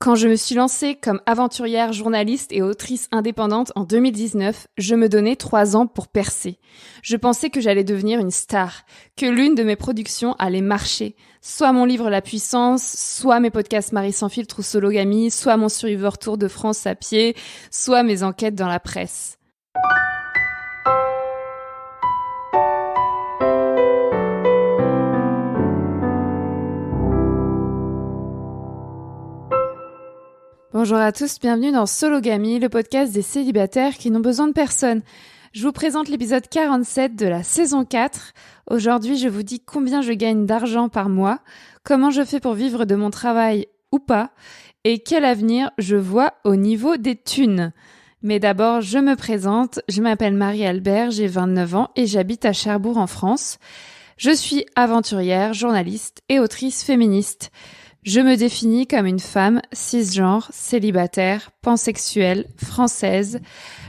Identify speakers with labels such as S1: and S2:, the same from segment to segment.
S1: Quand je me suis lancée comme aventurière, journaliste et autrice indépendante en 2019, je me donnais 3 ans pour percer. Je pensais que j'allais devenir une star, que l'une de mes productions allait marcher. Soit mon livre La Puissance, soit mes podcasts Marie sans filtre ou Sologamie, soit mon Survivor Tour de France à pied, soit mes enquêtes dans la presse. Bonjour à tous, bienvenue dans Sologamie, le podcast des célibataires qui n'ont besoin de personne. Je vous présente l'épisode 47 de la saison 4. Aujourd'hui, je vous dis combien je gagne d'argent par mois, comment je fais pour vivre de mon travail ou pas, et quel avenir je vois au niveau des thunes. Mais d'abord, je me présente, je m'appelle Marie-Albert, j'ai 29 ans et j'habite à Cherbourg en France. Je suis aventurière, journaliste et autrice féministe. Je me définis comme une femme cisgenre, célibataire, pansexuelle, française,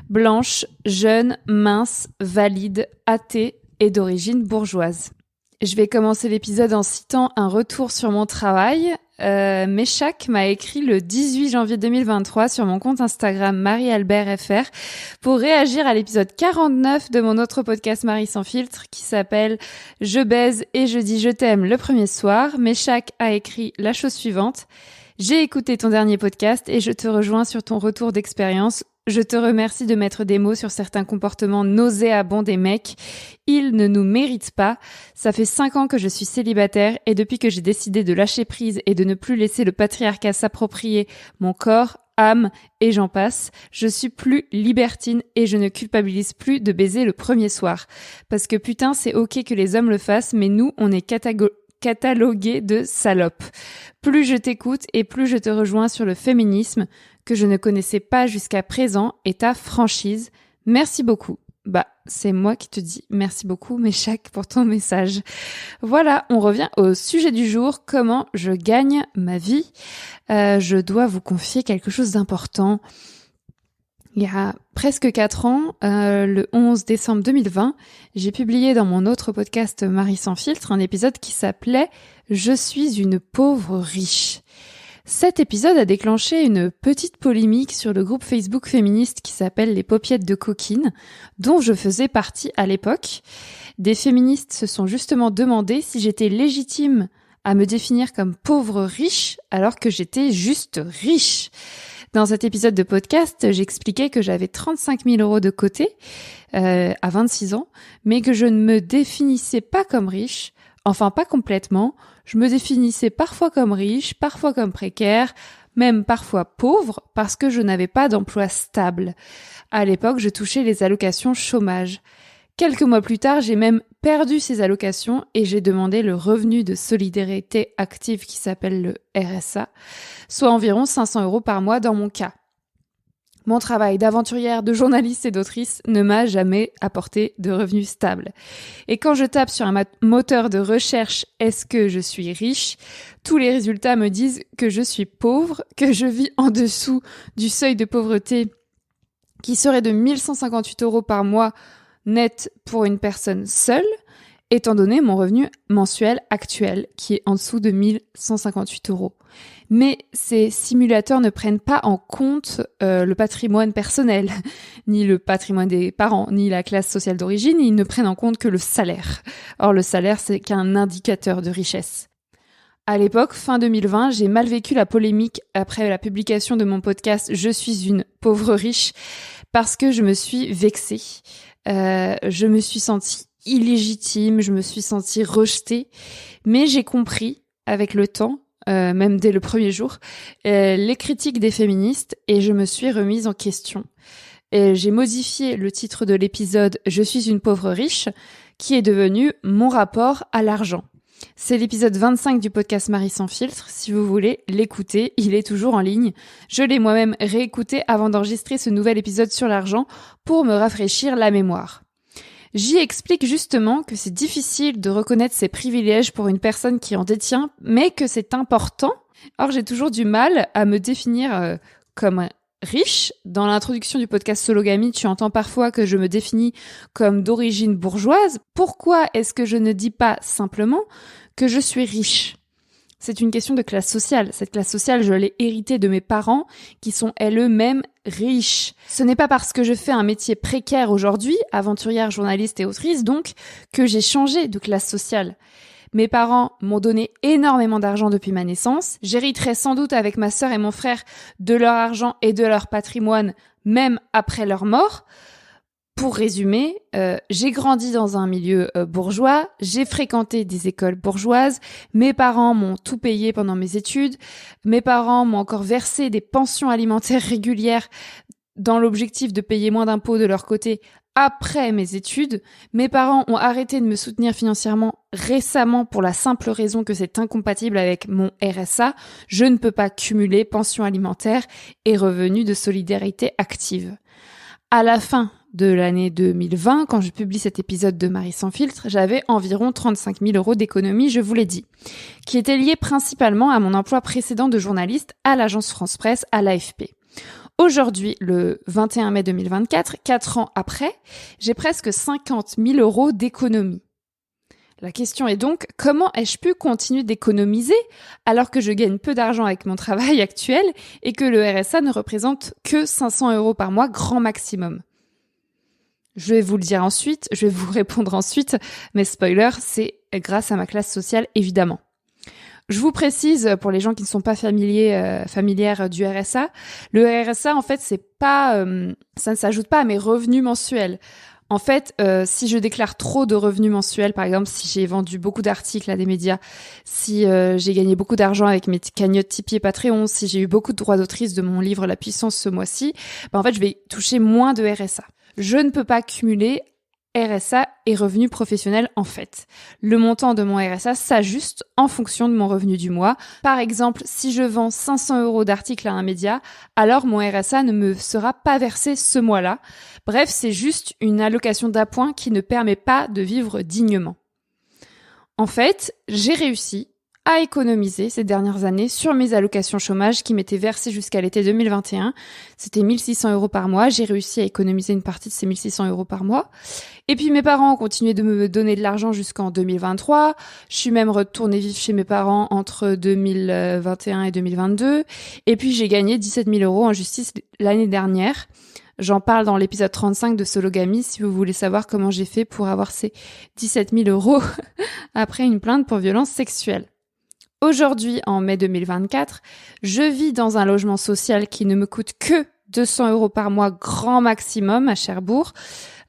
S1: blanche, jeune, mince, valide, athée et d'origine bourgeoise. Je vais commencer l'épisode en citant un retour sur mon travail. Méchac m'a écrit le 18 janvier 2023 sur mon compte Instagram MarieAlbertFR pour réagir à l'épisode 49 de mon autre podcast Marie sans filtre qui s'appelle « Je baise et je dis je t'aime le premier soir ». Méchac a écrit la chose suivante. « J'ai écouté ton dernier podcast et je te rejoins sur ton retour d'expérience. Je te remercie de mettre des mots sur certains comportements nauséabonds des mecs. Ils ne nous méritent pas. Ça fait 5 ans que je suis célibataire et depuis que j'ai décidé de lâcher prise et de ne plus laisser le patriarcat s'approprier mon corps, âme et j'en passe, je suis plus libertine et je ne culpabilise plus de baiser le premier soir. Parce que putain, c'est ok que les hommes le fassent, mais nous, on est catalogués de salopes. Plus je t'écoute et plus je te rejoins sur le féminisme que je ne connaissais pas jusqu'à présent et ta franchise. Merci beaucoup. Bah, c'est moi qui te dis merci beaucoup, Méchac, pour ton message. Voilà, on revient au sujet du jour, comment je gagne ma vie. Je dois vous confier quelque chose d'important. Il y a presque 4 ans, le 11 décembre 2020, j'ai publié dans mon autre podcast Marie sans filtre un épisode qui s'appelait « Je suis une pauvre riche ». Cet épisode a déclenché une petite polémique sur le groupe Facebook féministe qui s'appelle Les Paupiettes de Coquine, dont je faisais partie à l'époque. Des féministes se sont justement demandé si j'étais légitime à me définir comme pauvre riche alors que j'étais juste riche. Dans cet épisode de podcast, j'expliquais que j'avais 35 000 € de côté à 26 ans, mais que je ne me définissais pas comme riche, enfin pas complètement. Je me définissais parfois comme riche, parfois comme précaire, même parfois pauvre, parce que je n'avais pas d'emploi stable. À l'époque, je touchais les allocations chômage. Quelques mois plus tard, j'ai même perdu ces allocations et j'ai demandé le revenu de solidarité active qui s'appelle le RSA, soit environ 500 € par mois dans mon cas. Mon travail d'aventurière, de journaliste et d'autrice ne m'a jamais apporté de revenus stables. Et quand je tape sur un moteur de recherche « Est-ce que je suis riche ?», tous les résultats me disent que je suis pauvre, que je vis en dessous du seuil de pauvreté qui serait de 1158 € par mois net pour une personne seule, étant donné mon revenu mensuel actuel qui est en dessous de 1158 €. Mais ces simulateurs ne prennent pas en compte le patrimoine personnel, ni le patrimoine des parents, ni la classe sociale d'origine, ils ne prennent en compte que le salaire. Or, le salaire, c'est qu'un indicateur de richesse. À l'époque, fin 2020, j'ai mal vécu la polémique après la publication de mon podcast « Je suis une pauvre riche » parce que je me suis vexée. Je me suis sentie illégitime, je me suis sentie rejetée, mais j'ai compris avec le temps, même dès le premier jour, les critiques des féministes et je me suis remise en question. J'ai modifié le titre de l'épisode « Je suis une pauvre riche » qui est devenu « Mon rapport à l'argent ». C'est l'épisode 25 du podcast Marie sans filtre. Si vous voulez l'écouter, il est toujours en ligne. Je l'ai moi-même réécouté avant d'enregistrer ce nouvel épisode sur l'argent pour me rafraîchir la mémoire. J'y explique justement que c'est difficile de reconnaître ses privilèges pour une personne qui en détient, mais que c'est important. Or, j'ai toujours du mal à me définir comme riche. Dans l'introduction du podcast Sologamie, tu entends parfois que je me définis comme d'origine bourgeoise. Pourquoi est-ce que je ne dis pas simplement que je suis riche ? C'est une question de classe sociale. Cette classe sociale, je l'ai héritée de mes parents qui sont eux-mêmes riches. Ce n'est pas parce que je fais un métier précaire aujourd'hui, aventurière, journaliste et autrice donc, que j'ai changé de classe sociale. Mes parents m'ont donné énormément d'argent depuis ma naissance. J'hériterai sans doute avec ma sœur et mon frère de leur argent et de leur patrimoine, même après leur mort. Pour résumer, j'ai grandi dans un milieu bourgeois, j'ai fréquenté des écoles bourgeoises, mes parents m'ont tout payé pendant mes études, mes parents m'ont encore versé des pensions alimentaires régulières dans l'objectif de payer moins d'impôts de leur côté après mes études. Mes parents ont arrêté de me soutenir financièrement récemment pour la simple raison que c'est incompatible avec mon RSA. Je ne peux pas cumuler pension alimentaire et revenus de solidarité active. À la fin de l'année 2020, quand je publie cet épisode de Marie sans filtre, j'avais environ 35 000 € d'économie, je vous l'ai dit, qui étaient liés principalement à mon emploi précédent de journaliste à l'agence France Presse, à l'AFP. Aujourd'hui, le 21 mai 2024, 4 ans après, j'ai presque 50 000 € d'économie. La question est donc, comment ai-je pu continuer d'économiser alors que je gagne peu d'argent avec mon travail actuel et que le RSA ne représente que 500 € par mois, grand maximum? Je vais vous le dire ensuite, je vais vous répondre ensuite, mais spoiler, c'est grâce à ma classe sociale, évidemment. Je vous précise, pour les gens qui ne sont pas familières du RSA, le RSA, en fait, ça ne s'ajoute pas à mes revenus mensuels. En fait, si je déclare trop de revenus mensuels, par exemple, si j'ai vendu beaucoup d'articles à des médias, si j'ai gagné beaucoup d'argent avec mes cagnottes Tipeee et Patreon, si j'ai eu beaucoup de droits d'autrice de mon livre La Puissance ce mois-ci, en fait, je vais toucher moins de RSA. Je ne peux pas cumuler RSA et revenus professionnels en fait. Le montant de mon RSA s'ajuste en fonction de mon revenu du mois. Par exemple, si je vends 500 € d'articles à un média, alors mon RSA ne me sera pas versé ce mois-là. Bref, c'est juste une allocation d'appoint qui ne permet pas de vivre dignement. En fait, j'ai réussi à économiser ces dernières années sur mes allocations chômage qui m'étaient versées jusqu'à l'été 2021. C'était 1 600 € par mois. J'ai réussi à économiser une partie de ces 1 600 € par mois. Et puis mes parents ont continué de me donner de l'argent jusqu'en 2023. Je suis même retournée vivre chez mes parents entre 2021 et 2022. Et puis j'ai gagné 17 000 € en justice l'année dernière. J'en parle dans l'épisode 35 de Sologamie si vous voulez savoir comment j'ai fait pour avoir ces 17 000 € après une plainte pour violence sexuelle. Aujourd'hui, en mai 2024, je vis dans un logement social qui ne me coûte que 200 € par mois grand maximum à Cherbourg.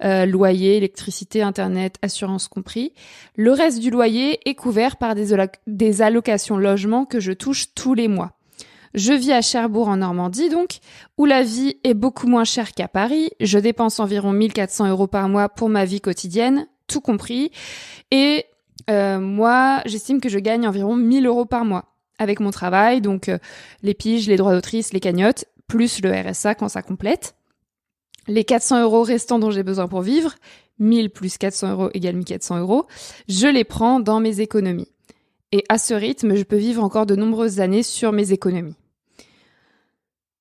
S1: Loyer, électricité, internet, assurance compris. Le reste du loyer est couvert par des allocations logement que je touche tous les mois. Je vis à Cherbourg en Normandie donc, où la vie est beaucoup moins chère qu'à Paris. Je dépense environ 1 400 € par mois pour ma vie quotidienne, tout compris. Et moi, j'estime que je gagne environ 1 000 € par mois avec mon travail, donc les piges, les droits d'autrice, les cagnottes, plus le RSA quand ça complète. Les 400 € restants dont j'ai besoin pour vivre, 1000 plus 400 € égale 1 400 €, je les prends dans mes économies. Et à ce rythme, je peux vivre encore de nombreuses années sur mes économies.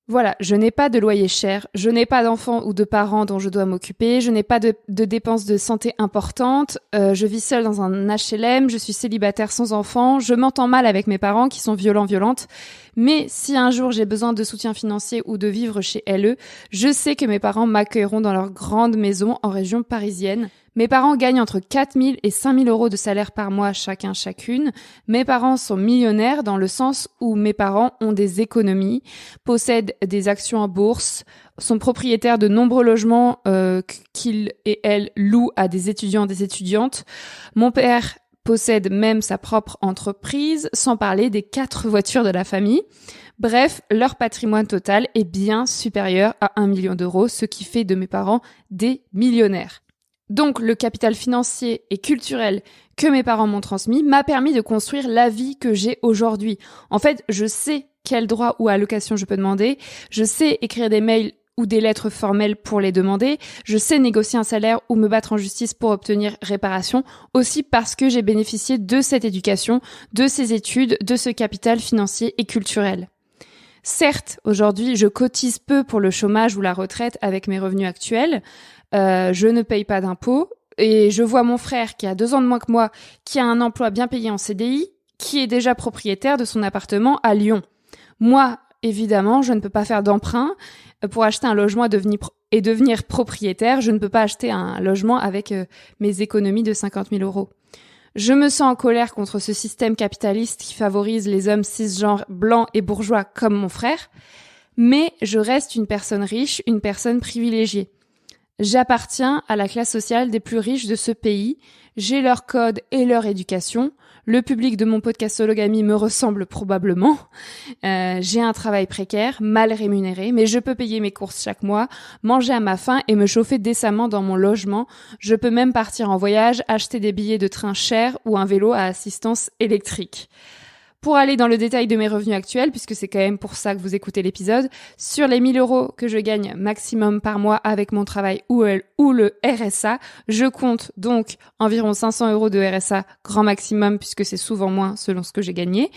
S1: Voilà, je n'ai pas de loyer cher, je n'ai pas d'enfants ou de parents dont je dois m'occuper, je n'ai pas de dépenses de santé importantes, je vis seule dans un HLM, je suis célibataire sans enfants, je m'entends mal avec mes parents qui sont violentes, mais si un jour j'ai besoin de soutien financier ou de vivre chez LE, je sais que mes parents m'accueilleront dans leur grande maison en région parisienne. Mes parents gagnent entre 4 000 et 5 000 € de salaire par mois chacune. Mes parents sont millionnaires dans le sens où mes parents ont des économies, possèdent des actions en bourse, sont propriétaires de nombreux logements qu'ils et elles louent à des étudiants, des étudiantes. Mon père possède même sa propre entreprise, sans parler des 4 voitures de la famille. Bref, leur patrimoine total est bien supérieur à 1 million d'euros, ce qui fait de mes parents des millionnaires. Donc, le capital financier et culturel que mes parents m'ont transmis m'a permis de construire la vie que j'ai aujourd'hui. En fait, je sais quels droits ou allocations je peux demander, je sais écrire des mails ou des lettres formelles pour les demander, je sais négocier un salaire ou me battre en justice pour obtenir réparation, aussi parce que j'ai bénéficié de cette éducation, de ces études, de ce capital financier et culturel. Certes, aujourd'hui, je cotise peu pour le chômage ou la retraite avec mes revenus actuels, je ne paye pas d'impôts et je vois mon frère qui a 2 ans de moins que moi, qui a un emploi bien payé en CDI, qui est déjà propriétaire de son appartement à Lyon. Moi, évidemment, je ne peux pas faire d'emprunt pour acheter un logement et devenir propriétaire. Je ne peux pas acheter un logement avec mes économies de 50 000 euros. Je me sens en colère contre ce système capitaliste qui favorise les hommes cisgenres blancs et bourgeois comme mon frère, mais je reste une personne riche, une personne privilégiée. J'appartiens à la classe sociale des plus riches de ce pays, j'ai leur code et leur éducation. Le public de mon podcast Sologamy me ressemble probablement. J'ai un travail précaire, mal rémunéré, mais je peux payer mes courses chaque mois, manger à ma faim et me chauffer décemment dans mon logement. Je peux même partir en voyage, acheter des billets de train chers ou un vélo à assistance électrique. Pour aller dans le détail de mes revenus actuels, puisque c'est quand même pour ça que vous écoutez l'épisode, sur les 1 000 euros que je gagne maximum par mois avec mon travail ou le RSA, je compte donc environ 500 euros de RSA grand maximum, puisque c'est souvent moins selon ce que j'ai gagné.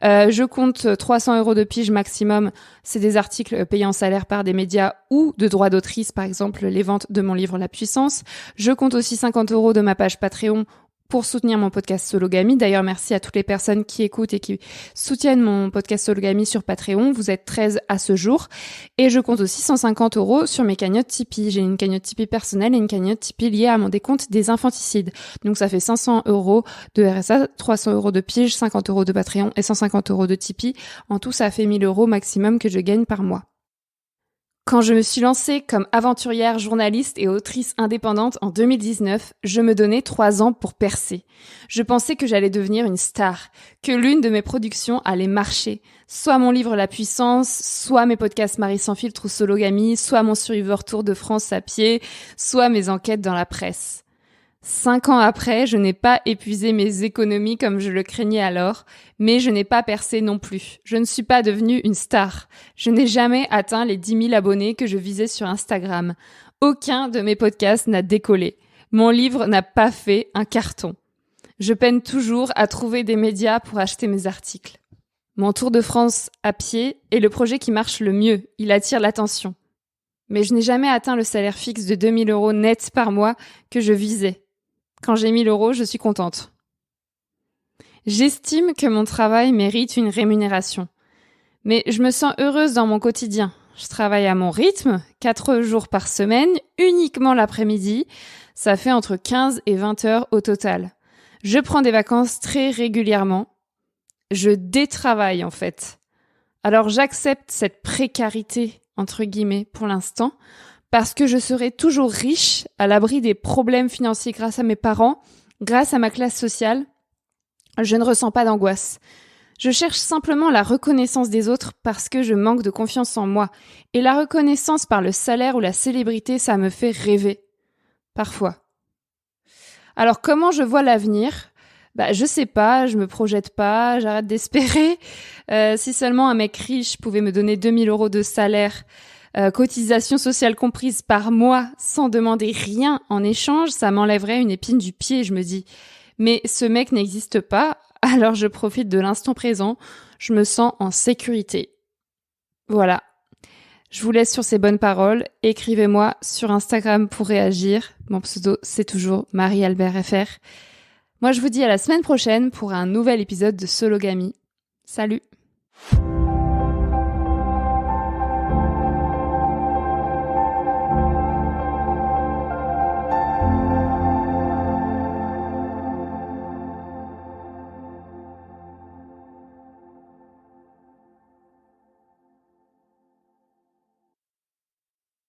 S1: Je compte 300 euros de pige maximum, c'est des articles payés en salaire par des médias ou de droits d'autrice, par exemple les ventes de mon livre La Puissance. Je compte aussi 50 euros de ma page Patreon pour soutenir mon podcast Sologamy. D'ailleurs, merci à toutes les personnes qui écoutent et qui soutiennent mon podcast Sologamy sur Patreon. Vous êtes 13 à ce jour. Et je compte aussi 150 euros sur mes cagnottes Tipeee. J'ai une cagnotte Tipeee personnelle et une cagnotte Tipeee liée à mon décompte des infanticides. Donc ça fait 500 euros de RSA, 300 euros de pige, 50 euros de Patreon et 150 euros de Tipeee. En tout, ça fait 1 000 euros maximum que je gagne par mois. Quand je me suis lancée comme aventurière, journaliste et autrice indépendante en 2019, je me donnais 3 ans pour percer. Je pensais que j'allais devenir une star, que l'une de mes productions allait marcher. Soit mon livre La Puissance, soit mes podcasts Marie sans filtre ou Sologamy, soit mon Survivor Tour de France à pied, soit mes enquêtes dans la presse. 5 ans après, je n'ai pas épuisé mes économies comme je le craignais alors, mais je n'ai pas percé non plus. Je ne suis pas devenue une star. Je n'ai jamais atteint les 10 000 abonnés que je visais sur Instagram. Aucun de mes podcasts n'a décollé. Mon livre n'a pas fait un carton. Je peine toujours à trouver des médias pour acheter mes articles. Mon Tour de France à pied est le projet qui marche le mieux. Il attire l'attention. Mais je n'ai jamais atteint le salaire fixe de 2 000 euros net par mois que je visais. Quand j'ai 1 000 euros, je suis contente. J'estime que mon travail mérite une rémunération. Mais je me sens heureuse dans mon quotidien. Je travaille à mon rythme, 4 jours par semaine, uniquement l'après-midi. Ça fait entre 15 et 20 heures au total. Je prends des vacances très régulièrement. Je détravaille en fait. Alors j'accepte cette précarité, entre guillemets, pour l'instant, parce que je serai toujours riche, à l'abri des problèmes financiers grâce à mes parents, grâce à ma classe sociale. Je ne ressens pas d'angoisse. Je cherche simplement la reconnaissance des autres parce que je manque de confiance en moi. Et la reconnaissance par le salaire ou la célébrité, ça me fait rêver. Parfois. Alors comment je vois l'avenir ? Je sais pas, je me projette pas, j'arrête d'espérer. Si seulement un mec riche pouvait me donner 2 000 euros de salaire, cotisation sociale comprise par mois, sans demander rien en échange, ça m'enlèverait une épine du pied, je me dis. Mais ce mec n'existe pas, alors je profite de l'instant présent, je me sens en sécurité. Voilà. Je vous laisse sur ces bonnes paroles. Écrivez-moi sur Instagram pour réagir. Mon pseudo, c'est toujours MarieAlbertFR. Moi, je vous dis à la semaine prochaine pour un nouvel épisode de Sologamy. Salut!